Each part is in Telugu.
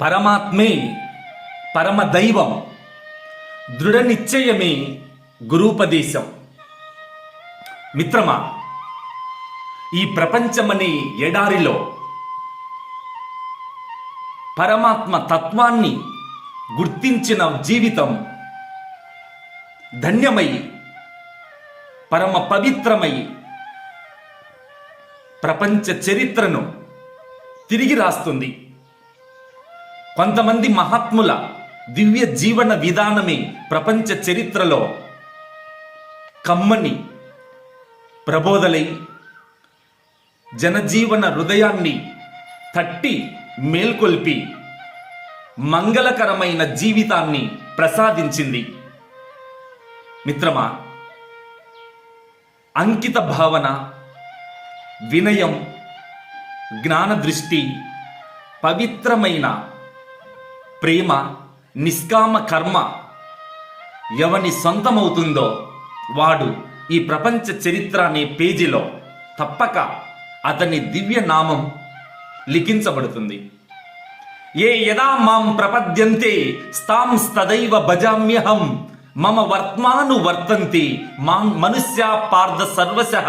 పరమాత్మే పరమదైవం, దృఢ నిశ్చయమే గురూపదేశం. మిత్రమా, ఈ ప్రపంచమనే ఎడారిలో పరమాత్మ తత్వాన్ని గుర్తించిన జీవితం ధన్యమై పరమ పవిత్రమై ప్రపంచ చరిత్రను తిరిగి రాస్తుంది. కొంతమంది మహాత్ముల దివ్య జీవన విధానమే ప్రపంచ చరిత్రలో కమ్మని ప్రబోధలై జనజీవన హృదయాన్ని తట్టి మేల్కొల్పి మంగళకరమైన జీవితాన్ని ప్రసాదించింది. మిత్రమా, అంకిత భావన, వినయం, జ్ఞానదృష్టి, పవిత్రమైన ప్రేమ, నిష్కామ కర్మ ఎవని సొంతమవుతుందో వాడు ఈ ప్రపంచ చరిత్ర అనే పేజీలో తప్పక అతని దివ్య నామం లిఖించబడుతుంది. ఏ యదా మాం ప్రపద్యంతే స్తాం తదైవ భజామ్యహం మమ వర్త్మాను వర్తంతి మాం మనుష్య పార్థ సర్వశః.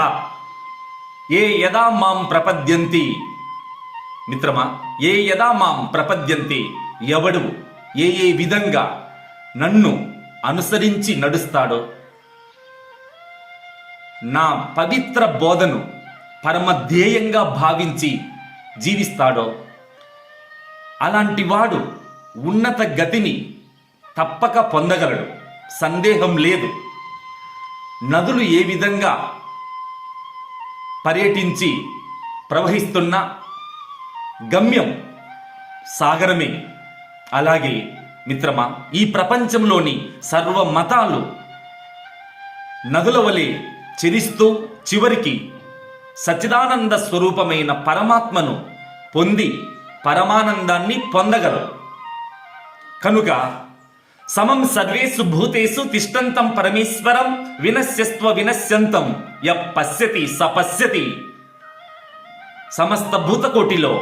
ఏ యదా మాం ప్రపద్యంతి, మిత్రమా, ఏ యదా మాం ప్రపద్యంతి, ఎవడు ఏ విధంగా నన్ను అనుసరించి నడుస్తాడో, నా పవిత్ర బోధను పరమధ్యేయంగా భావించి జీవిస్తాడో అలాంటి వాడు ఉన్నత గతిని తప్పక పొందగలడు, సందేహం లేదు. నదులు ఏ విధంగా పర్యటించి ప్రవహిస్తున్నా గమ్యం సాగరమే, అలాగే మిత్రమా, ఈ ప్రపంచంలోని సర్వ మతాలు నదుల వలె చెరిస్తూ చివరికి సచ్చిదానంద స్వరూపమైన పరమాత్మను పొంది పరమానందాన్ని పొందగలరు. కనుక సమం సర్వేషు భూతేషు తిష్టంతం పరమేశ్వరం వినశ్యస్వ వినశ్యంతం య పశ్యతి స పశ్యతి. సమస్త భూతకోటిలో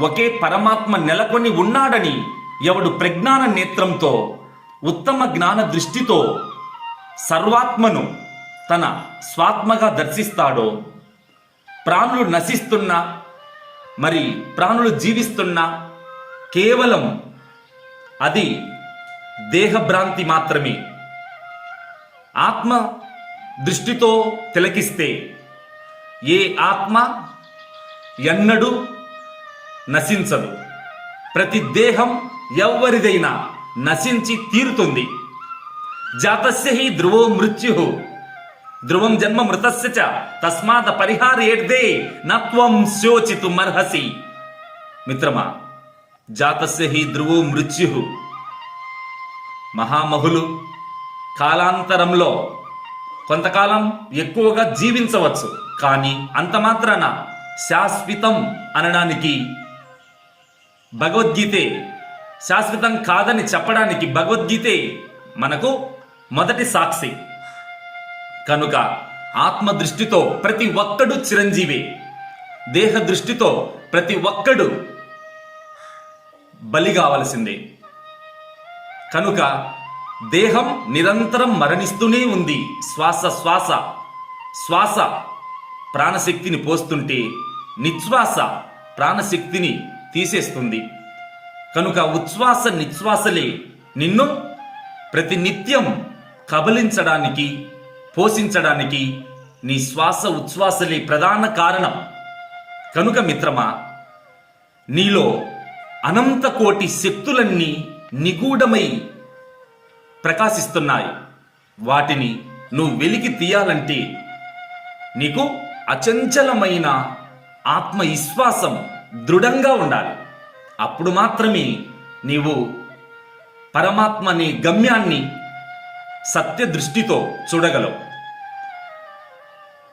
ఒకే పరమాత్మ నెలకొని ఉన్నాడని ఎవడు ప్రజ్ఞాన నేత్రంతో, ఉత్తమ జ్ఞాన దృష్టితో సర్వాత్మను తన స్వాత్మగా దర్శిస్తాడో, ప్రాణులు నశిస్తున్నా మరి ప్రాణులు జీవిస్తున్నా కేవలం అది దేహభ్రాంతి మాత్రమే. ఆత్మ దృష్టితో తిలకిస్తే ఏ ఆత్మ ఎన్నడూ నశించదు. ప్రతి దేహం ఎవ్వరిదైనా నశించి తీరుతుంది. జాతస్య హి ధ్రువో మృత్యుః ధ్రువం జన్మ మృతస్య చ తస్మాత్ పరిహార్యేర్దే నత్వం శోచితుమర్హసి. మిత్రమా, జాతస్య హి ధ్రువో మృత్యుః. మహామహులు కాలాంతరంలో కొంతకాలం ఎక్కువగా జీవించవచ్చు, కానీ అంత మాత్రాన శాశ్వతం అనడానికి భగవద్గీతే, శాశ్వతం కాదని చెప్పడానికి భగవద్గీతే మనకు మొదటి సాక్షి. కనుక ఆత్మ దృష్టితో ప్రతి ఒక్కడు చిరంజీవి, దేహ దృష్టితో ప్రతి ఒక్కడు బలి కావలసిందే. కనుక దేహం నిరంతరం మరణిస్తూనే ఉంది. శ్వాస శ్వాస శ్వాస ప్రాణశక్తిని పోస్తుంటే నిశ్వాస ప్రాణశక్తిని తీసేస్తుంది. కనుక ఉచ్ఛ్వాస నిశ్వాసలే నిన్ను ప్రతి నిత్యం కబలించడానికి, పోషించడానికి నీ శ్వాస ఉచ్ఛ్వాసలే ప్రధాన కారణం. కనుక మిత్రమా, నీలో అనంత కోటి శక్తులన్నీ నిగూఢమై ప్రకాశిస్తున్నాయి. వాటిని నువ్వు వెలికి తీయాలంటే నీకు అచంచలమైన ఆత్మవిశ్వాసం దృఢంగా ఉండాలి. అప్పుడు మాత్రమే నీవు పరమాత్మ అనే గమ్యాన్ని సత్య దృష్టితో చూడగలవు.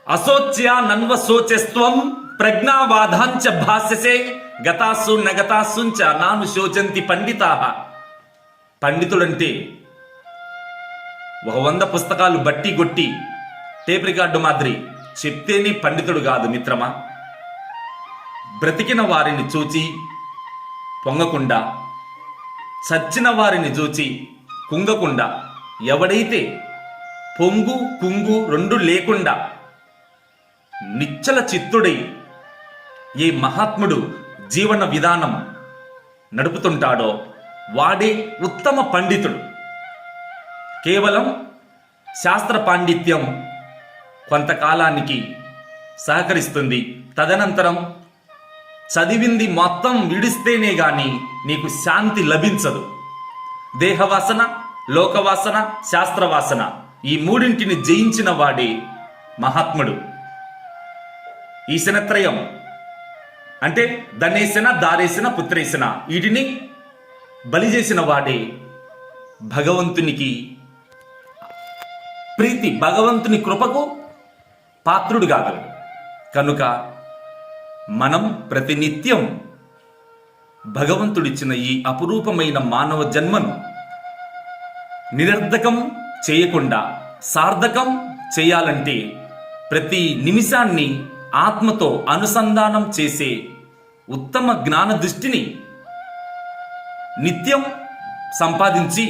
అశోచ్య నన్వశోచస్త్వం ప్రజ్ఞావాదాంచ భాష్యసే గతాసు నగతాసుంచ నాను శోచంతి పండితాః. పండితుడంటే 100 పుస్తకాలు బట్టి కొట్టి టేప్ రికార్డు మాదిరి చెప్తేనే పండితుడు కాదు మిత్రమా. బ్రతికిన వారిని చూచి పొంగకుండా చచ్చిన వారిని చూచి కుంగకుండా, ఎవడైతే పొంగు కుంగు రెండు లేకుండా నిశ్చల చిత్తుడై ఏ మహాత్ముడు జీవన విధానం నడుపుతుంటాడో వాడే ఉత్తమ పండితుడు. కేవలం శాస్త్ర పాండిత్యం కొంతకాలానికి సహకరిస్తుంది, తదనంతరం చదివింది మొత్తం విడిస్తేనే గాని నీకు శాంతి లభించదు. దేహవాసన, లోకవాసన, శాస్త్రవాసన ఈ మూడింటిని జయించిన వాడే మహాత్ముడు. ఈ శనత్రయం అంటే ధనేశన, దారేశన, పుత్రేశన వీటిని బలి చేసిన వాడే భగవంతునికి ప్రీతి, భగవంతుని కృపకు పాత్రుడు కాగలడు. కనుక మనం ప్రతినిత్యం భగవంతుడిచ్చిన ఈ అపురూపమైన మానవ జన్మను నిరర్ధకం చేయకుండా సార్థకం చేయాలంటే ప్రతి నిమిషాన్ని ఆత్మతో అనుసంధానం చేసే ఉత్తమ జ్ఞాన దృష్టిని నిత్యం సంపాదించి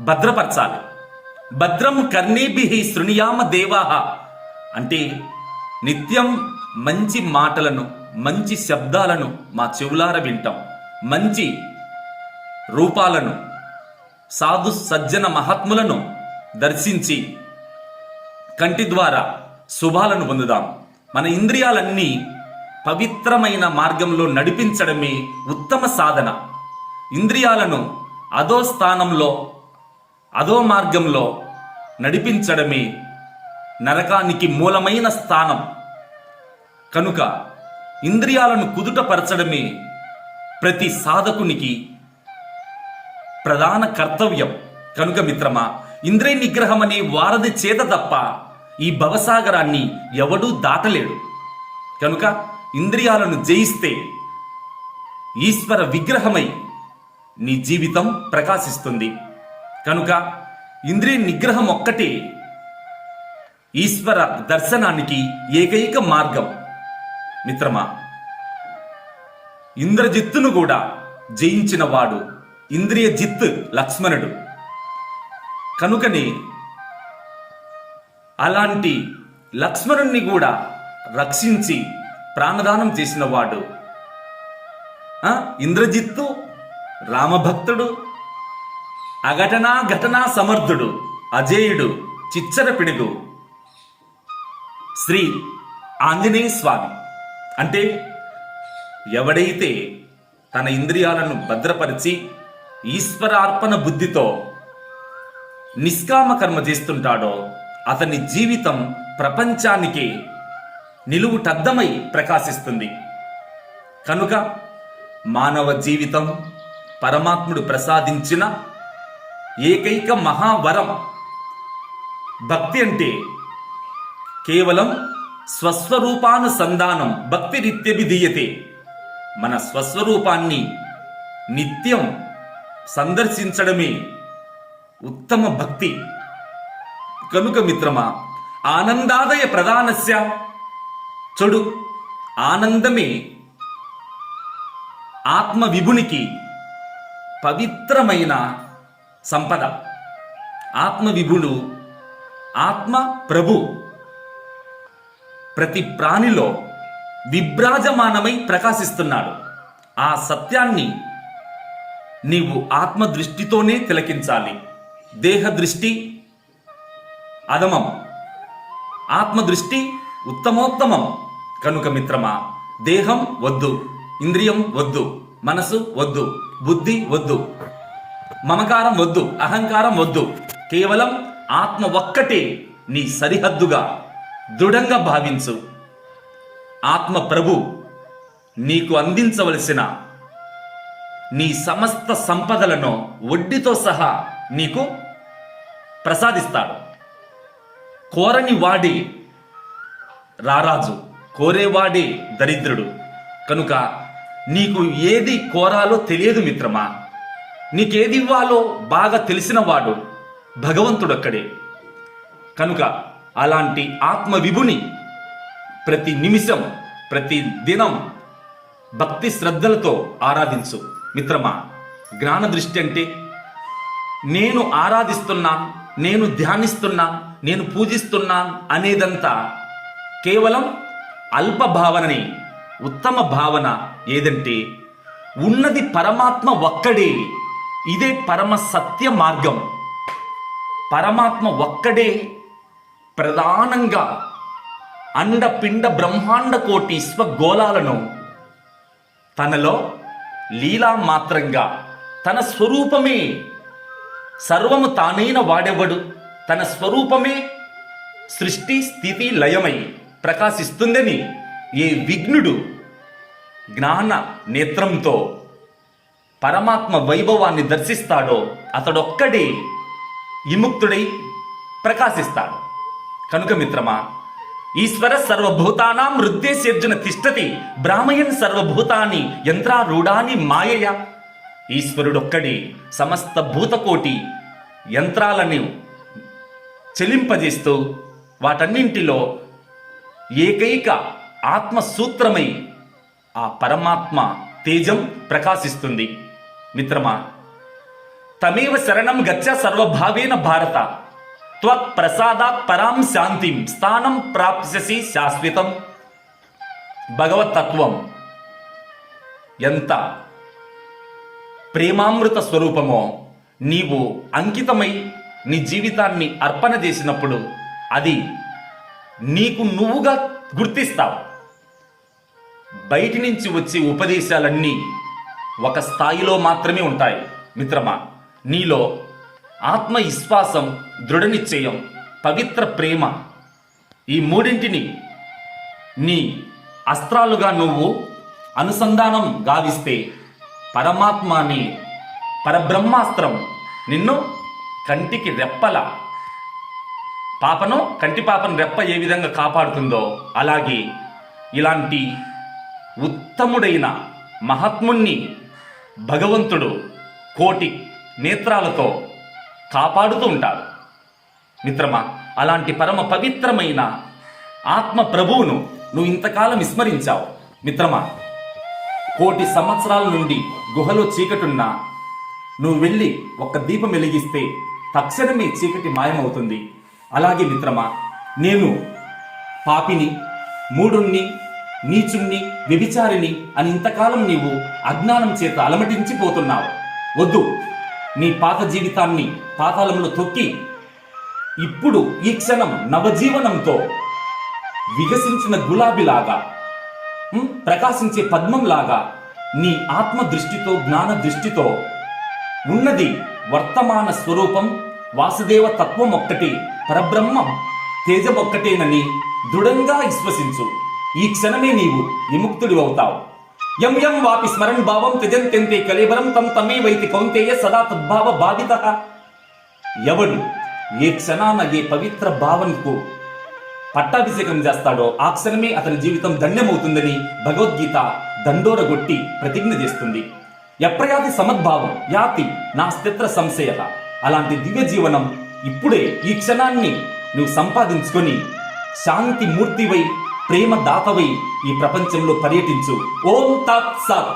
భద్రపరచాలి. భద్రం కర్ణేభిః శృణుయామ దేవాః అంటే నిత్యం మంచి మాటలను, మంచి శబ్దాలను మా చెవులార వింటాం, మంచి రూపాలను, సాధు సజ్జన మహాత్ములను దర్శించి కంటి ద్వారా శుభాలను పొందుదాం. మన ఇంద్రియాలన్నీ పవిత్రమైన మార్గంలో నడిపించడమే ఉత్తమ సాధన. ఇంద్రియాలను అదో స్థానంలో, అదో మార్గంలో నడిపించడమే నరకానికి మూలమైన స్థానం. కనుక ఇంద్రియాలను కుదుటపరచడమే ప్రతి సాధకునికి ప్రధాన కర్తవ్యం. కనుక మిత్రమా, ఇంద్రియ నిగ్రహం అనే వారధి చేత తప్ప ఈ భవసాగరాన్ని ఎవడూ దాటలేడు. కనుక ఇంద్రియాలను జయిస్తే ఈశ్వర విగ్రహమై నీ జీవితం ప్రకాశిస్తుంది. కనుక ఇంద్రియ నిగ్రహం ఒక్కటే ఈశ్వర దర్శనానికి ఏకైక మార్గం. మిత్రమా, ఇంద్రజిత్తును కూడా జయించిన వాడు ఇంద్రియ జిత్ లక్ష్మణుడు. కనుకనే అలాంటి లక్ష్మణుణ్ణి కూడా రక్షించి ప్రాణదానం చేసిన వాడు ఇంద్రజిత్తు, రామభక్తుడు, అఘటనా ఘటనా సమర్థుడు, అజేయుడు, చిచ్చర పిడుగు శ్రీ ఆంజనేయ స్వామి. అంటే ఎవడైతే తన ఇంద్రియాలను భద్రపరిచి ఈశ్వరార్పణ బుద్ధితో నిష్కామ కర్మ చేస్తుంటాడో అతని జీవితం ప్రపంచానికి నిలువుటద్దమై ప్రకాశిస్తుంది. కనుక మానవ జీవితం పరమాత్ముడు ప్రసాదించిన ఏకైక మహావరం. భక్తి అంటే కేవలం స్వస్వరూపానుసంధానం, భక్తి రిత్యభిధీయతే. మన స్వస్వరూపాన్ని నిత్యం సందర్శించడమే ఉత్తమ భక్తి. కనుక మిత్రమా, ఆనందాదయ ప్రధానస్య చూడు, ఆనందమే ఆత్మ విభునికి పవిత్రమైన సంపద. ఆత్మ విభుడు, ఆత్మ ప్రభు ప్రతి ప్రాణిలో విభ్రాజమానమై ప్రకాశిస్తున్నాడు. ఆ సత్యాన్ని నీవు ఆత్మ దృష్టితోనే తిలకించాలి. దేహ దృష్టి అధమం, ఆత్మ దృష్టి ఉత్తమోత్తమం. కనుక మిత్రమా, దేహం వద్దు, ఇంద్రియం వద్దు, మనసు వద్దు, బుద్ధి వద్దు, మమకారం వద్దు, అహంకారం వద్దు. కేవలం ఆత్మ ఒక్కటే నీ సరిహద్దుగా దృఢంగా భావించు. ఆత్మ ప్రభు నీకు అందించవలసిన నీ సమస్త సంపదలను వడ్డీతో సహా నీకు ప్రసాదిస్తాడు. కోరని వాడే రారాజు, కోరేవాడే దరిద్రుడు. కనుక నీకు ఏది కోరాలో తెలియదు మిత్రమా. నీకేది ఇవ్వాలో బాగా తెలిసిన వాడు భగవంతుడొక్కడే. కనుక అలాంటి ఆత్మ విభుని ప్రతి నిమిషం, ప్రతి దినం భక్తి శ్రద్ధలతో ఆరాధించు మిత్రమా. జ్ఞాన దృష్టి అంటే నేను ఆరాధిస్తున్నాను, నేను ధ్యానిస్తున్నాను, నేను పూజిస్తున్నాను అనేదంతా కేవలం అల్ప భావనని. ఉత్తమ భావన ఏదంటే ఉన్నది పరమాత్మ ఒక్కడే. ఇదే పరమ సత్య మార్గం. పరమాత్మ ఒక్కడే ప్రధానంగా అండపిండ బ్రహ్మాండ కోటి స్వగోళాలను తనలో లీలా మాత్రంగా తన స్వరూపమే సర్వము తానైన వాడెవడు, తన స్వరూపమే సృష్టి స్థితి లయమై ప్రకాశిస్తుందని ఏ విఘ్నుడు జ్ఞాన నేత్రంతో పరమాత్మ వైభవాన్ని దర్శిస్తాడో అతడొక్కడే విముక్తుడై ప్రకాశిస్తాడు. కనుక మిత్రమా, ఈశ్వర సర్వభూతానాం హృద్దేశర్జున తిష్టతి బ్రాహ్మయన్ సర్వభూతాని యంత్రారూఢాని మాయయ. ఈశ్వరుడొక్కడే సమస్త భూతకోటి యంత్రాలను చెలింపజేస్తూ వాటన్నింటిలో ఏకైక ఆత్మసూత్రమై ఆ పరమాత్మ తేజం ప్రకాశిస్తుంది. మిత్రమా, తమేవ శరణం గచ్చ సర్వభావేన భారత, త్వత్ప్రసాదాత్ పరాం శాంతిం స్థానం ప్రాప్స్యసి శాశ్వతం. భగవతత్వం ఎంత ప్రేమామృత స్వరూపమో నీవు అంకితమై నీ జీవితాన్ని అర్పణ చేసినప్పుడు అది నీకు నువ్వుగా గుర్తిస్తావు. బయటి నుంచి వచ్చే ఉపదేశాలన్నీ ఒక స్థాయిలో మాత్రమే ఉంటాయి. మిత్రమా, నీలో ఆత్మవిశ్వాసం, దృఢ నిశ్చయం, పవిత్ర ప్రేమ, ఈ మూడింటిని నీ అస్త్రాలుగా నువ్వు అనుసంధానం గావిస్తే పరమాత్మ అనే పరబ్రహ్మాస్త్రం నిన్ను కంటికి రెప్పల కంటి పాపను రెప్ప ఏ విధంగా కాపాడుతుందో అలాగే ఇలాంటి ఉత్తముడైన మహాత్ముణ్ణి భగవంతుడు కోటి నేత్రాలతో కాపాడుతూ ఉంటాడు. మిత్రమా, అలాంటి పరమ పవిత్రమైన ఆత్మ ప్రభువును నువ్వు ఇంతకాలం విస్మరించావు. మిత్రమా, కోటి సంవత్సరాల నుండి గుహలో చీకటున్నా నువ్వు వెళ్ళి ఒక దీపం వెలిగిస్తే తక్షణమే చీకటి మాయమవుతుంది. అలాగే మిత్రమా, నేను పాపిని, మూఢుణ్ణి, నీచుణ్ణి, వ్యభిచారిని అని ఇంతకాలం నీవు అజ్ఞానం చేత అలమటించిపోతున్నావు. వద్దు, నీ పాత జీవితాన్ని పాతాళంలో తొక్కి ఇప్పుడు ఈ క్షణం నవజీవనంతో వికసించిన గులాబీలాగా, ప్రకాశించే పద్మంలాగా నీ ఆత్మ దృష్టితో, జ్ఞాన దృష్టితో ఉన్నది వర్తమాన స్వరూపం వాసుదేవ తత్వం ఒక్కటి, పరబ్రహ్మం తేజం ఒక్కటేనని దృఢంగా విశ్వసించు. ఈ క్షణమే నీవు విముక్తుడి అవుతావు. యం యం వాపి స్మరణ్ భావం త్యజంత్యంతే కలేబరం తం తమే వైతి కౌంతేయ సదా తద్భావ బాధితః. ఎవడు ఏ క్షణాన ఏ పవిత్ర భావనకు పట్టాభిషేకం చేస్తాడో ఆ క్షణమే అతని జీవితం ధన్యమవుతుందని భగవద్గీత దండోరగొట్టి ప్రతిజ్ఞ చేస్తుంది. ఎప్రయాతి సమద్భావం యాతి నాస్తిత్ర సంశయ. అలాంటి దివ్య జీవనం ఇప్పుడే ఈ క్షణాన్ని నువ్వు సంపాదించుకొని శాంతి మూర్తివై, ప్రేమ దాతవై ఈ ప్రపంచంలో పర్యటించు. ఓం తత్ సత్.